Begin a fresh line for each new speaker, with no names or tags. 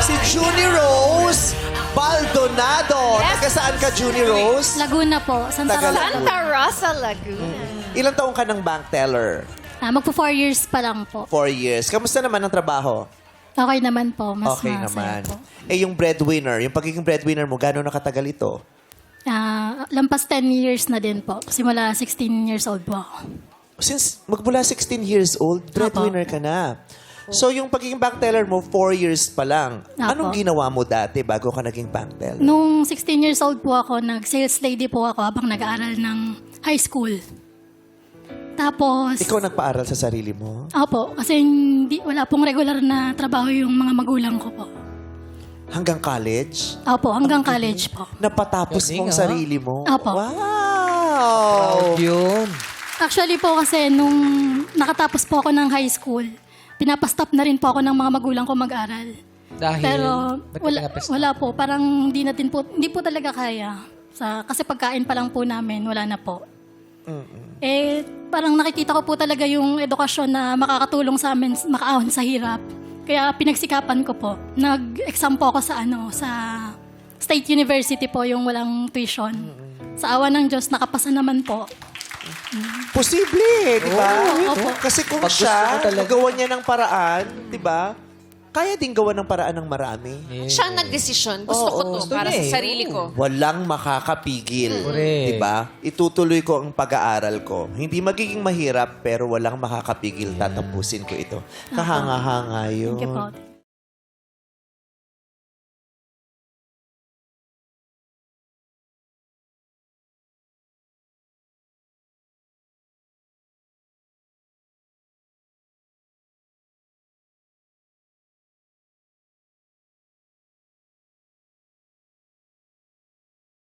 Si Junie Rose Baldonado. Taga saan ka, Junie Rose?
Laguna po. Santa
Taga
Rosa.
Laguna.
Santa Rosa, Laguna.
Ilang taong ka ng bank teller?
Magpo 4 years pa lang po.
4 years. Kamusta naman ang trabaho?
Okay naman po. Mas
Okay
masaya
naman.
po.
Eh, yung breadwinner, yung pagiging breadwinner mo, gano'n nakatagal ito?
Lampas 10 years na din po. Simula 16 years old po ako.
Since magmula 16 years old, breadwinner ka na. So, yung pagiging bank teller mo, 4 years pa lang.
Apo.
Anong ginawa mo dati bago ka naging bank teller?
Nung 16 years old po ako, nag-sales lady po ako habang nag-aaral ng high school. Tapos,
Ikaw nagpaaral sa sarili mo?
opo, kasi wala pong regular na trabaho yung mga magulang ko po.
Hanggang college?
Opo, hanggang college po.
Napatapos
Galing,
mong
ah.
sarili mo?
Apo.
Wow!
Yun.
Actually po kasi nung nakatapos po ako ng high school, pinapastop na rin po ako ng mga magulang ko mag-aral.
Dahil,
Pero
ba't ka
wala,
pinapastop?
wala po, parang hindi po talaga kaya. Kasi pagkain pa lang po namin, wala na po. Eh, parang nakikita ko po talaga yung edukasyon na makakatulong sa amin makaahon sa hirap. Kaya pinagsikapan ko po. Nag-exam po ako sa State University po, yung walang tuition. Sa awa ng Diyos, nakapasa naman po.
Posible, di ba?
Opo.
Kasi kung
Pag gusto
siya,
mo talaga.
nagawa niya ng paraan, di ba? Kaya din gawa ng paraan ng marami.
Siya ang nagdesisyon. Gusto ko to
gusto
para
niya
sa
eh.
sarili ko.
Walang makakapigil.
Correct.
Di ba? Itutuloy ko ang pag-aaral ko. Hindi magiging mahirap, pero walang makakapigil. Tatapusin ko ito. Kahanga-hanga yun.
Thank you po.